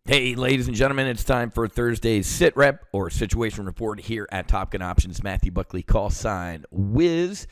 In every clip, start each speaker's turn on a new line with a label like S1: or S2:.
S1: Hey, ladies and gentlemen, it's time for Thursday's SITREP, or Situation Report, here at TOPGUN Options. Matthew Buckley, call sign WWIII.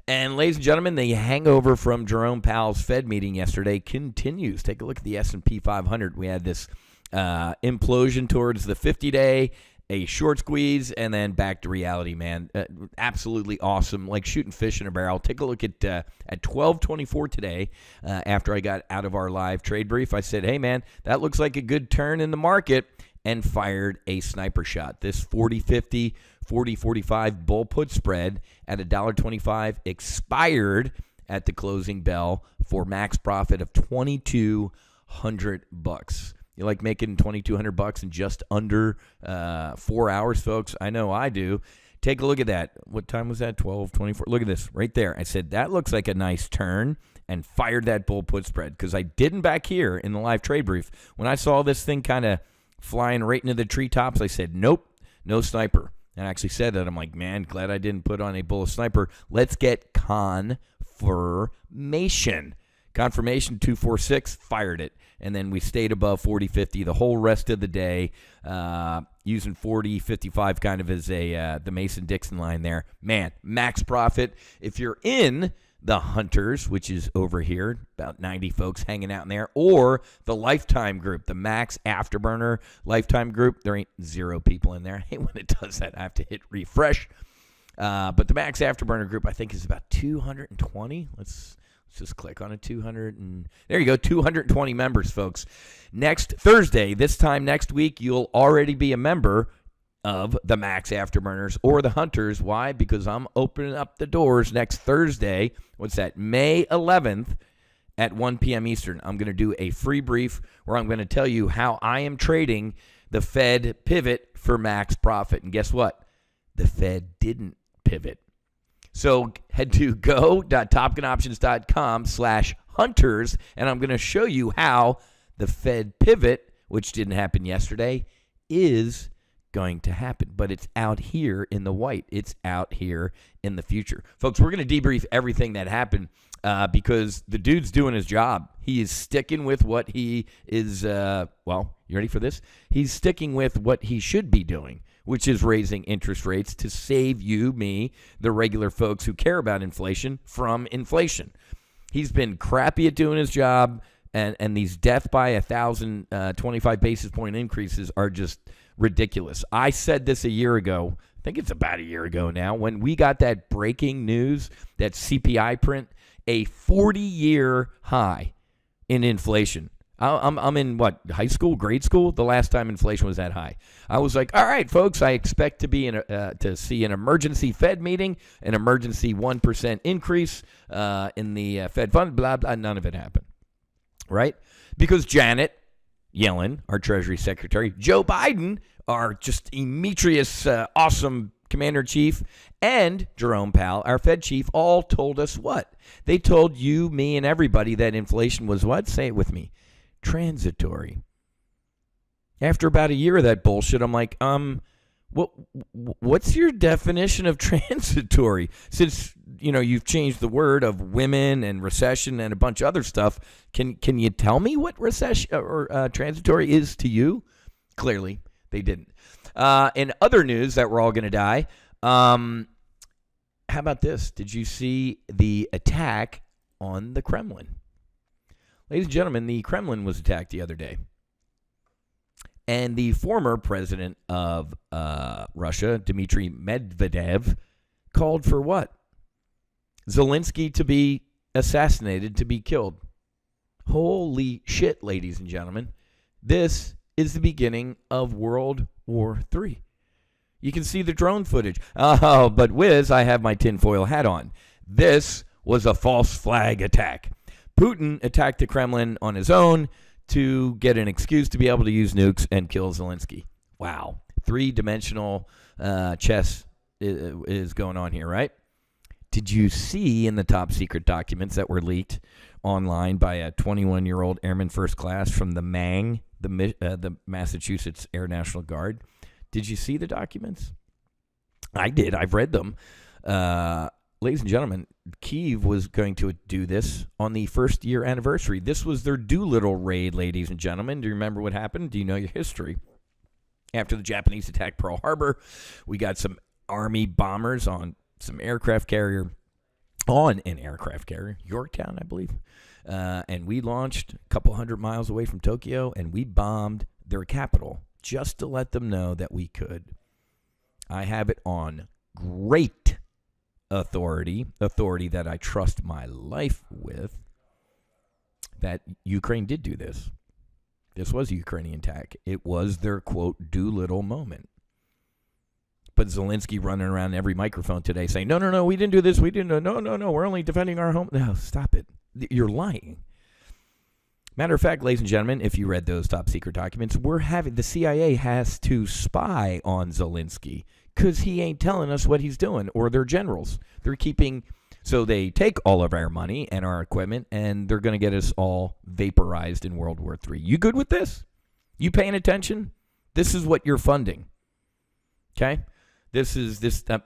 S1: And ladies and gentlemen, the hangover from Jerome Powell's Fed meeting yesterday continues. Take a look at the S&P 500. We had this implosion towards the 50-day, a short squeeze, and then back to reality, man. Absolutely awesome, like shooting fish in a barrel. Take a look at 12:24 today. After I got out of our live trade brief, I said, hey, man, that looks like a good turn in the market, and fired a sniper shot. This 40-50, 40-45 bull put spread at $1.25 expired at the closing bell for max profit of $2,200. You like making $2,200 in just under 4 hours, folks? I know I do. Take a look at that. What time was that? 12:24. Look at this right there. I said, that looks like a nice turn, and fired that bull put spread because I didn't back here in the live trade brief. When I saw this thing kind of flying right into the treetops, I said, nope, no sniper. And I actually said that. I'm like, man, glad I didn't put on a bull sniper. Let's get confirmation. Confirmation 246, fired it. And then we stayed above 40-50 the whole rest of the day, using 40-55 kind of as the Mason-Dixon line there. Man, max profit. If you're in the Hunters, which is over here, about 90 folks hanging out in there, or the Lifetime group, the Max Afterburner Lifetime group, there ain't 0 people in there. I hate when it does that. I have to hit refresh. But the Max Afterburner group, I think, is about 220. Let's just click on it. 200 and there you go. 220 members, folks. Next Thursday, this time next week, you'll already be a member of the Max Afterburners or the Hunters. Why? Because I'm opening up the doors next Thursday. What's that? May 11th at 1 p.m. Eastern. I'm going to do a free brief where I'm going to tell you how I am trading the Fed pivot for max profit. And guess what? The Fed didn't pivot. So head to go.topgunoptions.com/hunters, and I'm going to show you how the Fed pivot, which didn't happen yesterday, is going to happen. But it's out here in the white. It's out here in the future. Folks, we're going to debrief everything that happened because the dude's doing his job. He is sticking with what he is, well, you ready for this? He's sticking with what he should be doing, which is raising interest rates to save you, me, the regular folks who care about inflation, from inflation. He's been crappy at doing his job, and these death by 1,025 basis point increases are just ridiculous. I said this a year ago. I think it's about a year ago now, when we got that breaking news, that CPI print, a 40-year high in inflation. I'm in, high school, grade school? The last time inflation was that high. I was like, all right, folks, I expect to be to see an emergency Fed meeting, an emergency 1% increase in the Fed fund, blah, blah. None of it happened, right? Because Janet Yellen, our Treasury Secretary, Joe Biden, our just Demetrius, awesome Commander-in-Chief, and Jerome Powell, our Fed chief, all told us what? They told you, me, and everybody that inflation was what? Say it with me. Transitory. After about a year of that bullshit, I'm like, what's your definition of transitory? Since, you've changed the word of women and recession and a bunch of other stuff, can you tell me what recession or transitory is to you? Clearly, they didn't. In other news that we're all going to die, how about this? Did you see the attack on the Kremlin? Ladies and gentlemen, the Kremlin was attacked the other day. And the former president of Russia, Dmitry Medvedev, called for what? Zelensky to be assassinated, to be killed. Holy shit, ladies and gentlemen. This is the beginning of World War III. You can see the drone footage. Oh, but whiz, I have my tinfoil hat on. This was a false flag attack. Putin attacked the Kremlin on his own to get an excuse to be able to use nukes and kill Zelensky. Wow. 3-dimensional chess is going on here, right? Did you see in the top secret documents that were leaked online by a 21-year-old airman first class from the MANG, the Massachusetts Air National Guard? Did you see the documents? I did. I've read them. ladies and gentlemen, Kyiv was going to do this on the first year anniversary. This was their Doolittle raid, ladies and gentlemen. Do you remember what happened? Do you know your history? After the Japanese attacked Pearl Harbor, we got some Army bombers on some aircraft carrier, Yorktown, I believe. And we launched a couple hundred miles away from Tokyo, and we bombed their capital just to let them know that we could. I have it on great authority that I trust my life with, that Ukraine did do this. This was a Ukrainian attack. It was their, quote, Doolittle moment. But Zelensky running around every microphone today saying, no, we didn't do this. We didn't. No, we're only defending our home. No, stop it. You're lying. Matter of fact, ladies and gentlemen, if you read those top secret documents, the CIA has to spy on Zelensky because he ain't telling us what he's doing, or their generals. So they take all of our money and our equipment, and they're going to get us all vaporized in World War III. You good with this? You paying attention? This is what you're funding. Okay?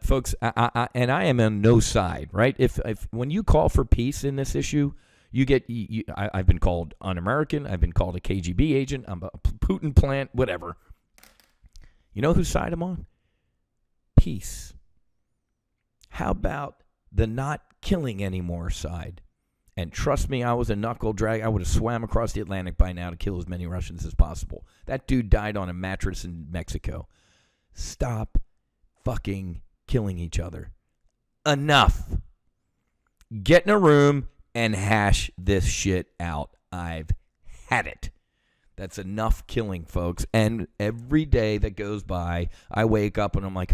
S1: Folks, I am on no side, right? If when you call for peace in this issue, I've been called un-American. I've been called a KGB agent. I'm a Putin plant, whatever. You know whose side I'm on? Peace. How about the not killing anymore side? And trust me, I was a knuckle drag. I would have swam across the Atlantic by now to kill as many Russians as possible. That dude died on a mattress in Mexico. Stop fucking killing each other. Enough. Get in a room and hash this shit out. I've had it. That's enough killing, folks. And every day that goes by, I wake up and I'm like,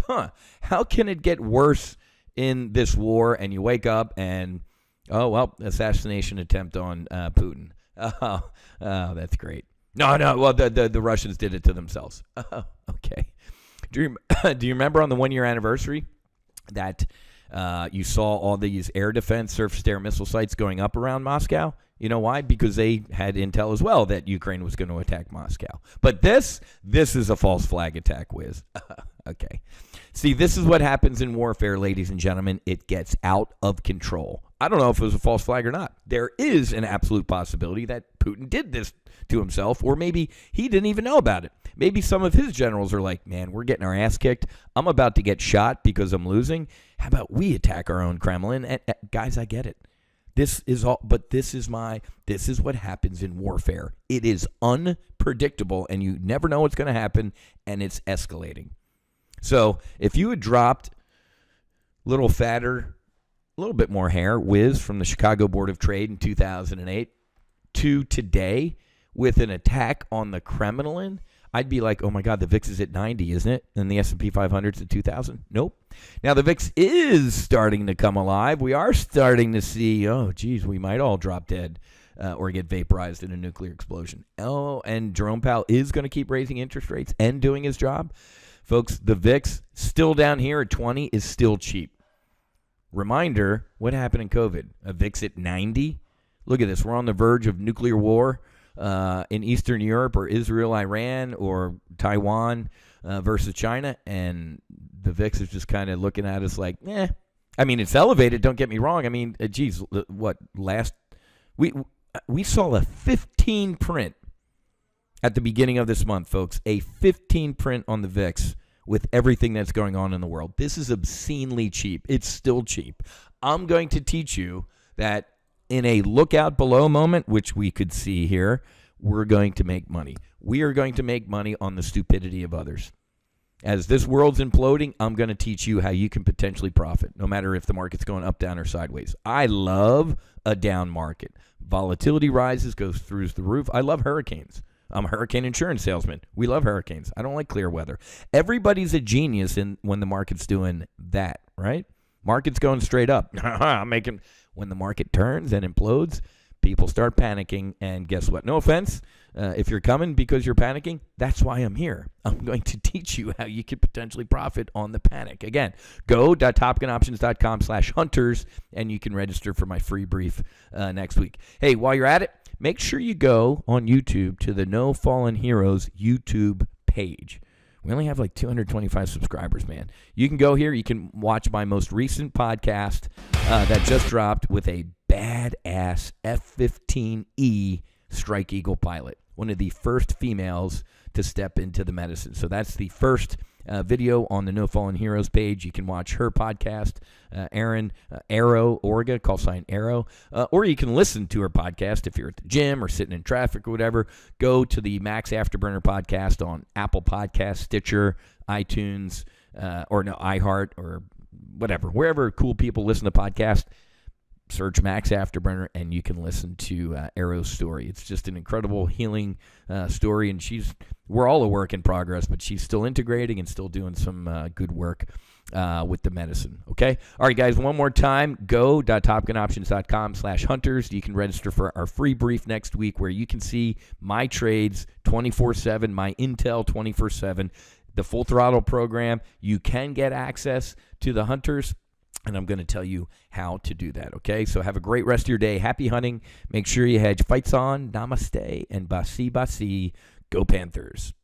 S1: how can it get worse in this war? And you wake up and, assassination attempt on Putin. Oh, that's great. No, well, the Russians did it to themselves. Oh, okay. Do you remember on the 1 year anniversary that you saw all these air defense surface-to-air missile sites going up around Moscow? You know why? Because they had intel as well that Ukraine was going to attack Moscow. But this is a false flag attack, Wiz. Okay. See, this is what happens in warfare, ladies and gentlemen. It gets out of control. I don't know if it was a false flag or not. There is an absolute possibility that Putin did this to himself, or maybe he didn't even know about it. Maybe some of his generals are like, man, we're getting our ass kicked. I'm about to get shot because I'm losing. How about we attack our own Kremlin? And, guys, I get it. This is what happens in warfare. It is unpredictable, and you never know what's going to happen, and it's escalating. So if you had dropped a little fatter, a little bit more hair, Wiz, from the Chicago Board of Trade in 2008 to today with an attack on the Kremlin, I'd be like, oh my God, the VIX is at 90, isn't it? And the S&P 500 is at 2,000? Nope. Now the VIX is starting to come alive. We are starting to see, we might all drop dead or get vaporized in a nuclear explosion. Oh, and Jerome Powell is going to keep raising interest rates and doing his job. Folks, the VIX still down here at 20 is still cheap. Reminder, what happened in COVID? A VIX at 90? Look at this. We're on the verge of nuclear war in Eastern Europe, or Israel, Iran, or Taiwan versus China, and the VIX is just kind of looking at us like, I mean, it's elevated, don't get me wrong. I mean, we saw a 15 print at the beginning of this month, folks, a 15 print on the VIX with everything that's going on in the world. This is obscenely cheap. It's still cheap. I'm going to teach you that in a lookout below moment, which we could see here, we're going to make money. We are going to make money on the stupidity of others. As this world's imploding, I'm going to teach you how you can potentially profit, no matter if the market's going up, down, or sideways. I love a down market. Volatility rises, goes through the roof. I love hurricanes. I'm a hurricane insurance salesman. We love hurricanes. I don't like clear weather. Everybody's a genius when the market's doing that, right? Market's going straight up. When the market turns and implodes, people start panicking. And guess what? No offense. If you're coming because you're panicking, that's why I'm here. I'm going to teach you how you could potentially profit on the panic. Again, go.topgunoptions.com/hunters, and you can register for my free brief next week. Hey, while you're at it, make sure you go on YouTube to the No Fallen Heroes YouTube page. We only have like 225 subscribers, man. You can go here. You can watch my most recent podcast that just dropped with a badass F-15E Strike Eagle pilot, one of the first females to step into the medicine. So that's the first video on the No Fallen Heroes page. You can watch her podcast, Erin Arrow Orga, call sign Arrow, or you can listen to her podcast if you're at the gym or sitting in traffic or whatever. Go to the Max Afterburner podcast on Apple Podcasts, Stitcher, iTunes, iHeart, or whatever, wherever cool people listen to podcasts. Search Max Afterburner, and you can listen to Arrow's story. It's just an incredible healing story, and we're all a work in progress, but she's still integrating and still doing some good work with the medicine. Okay? All right, guys, one more time, go.topgunoptions.com/hunters. You can register for our free brief next week where you can see my trades 24/7, my intel 24/7, the full throttle program. You can get access to the hunters, and I'm going to tell you how to do that, okay? So have a great rest of your day. Happy hunting. Make sure you hedge. Fights on. Namaste. And basi basi. Go Panthers.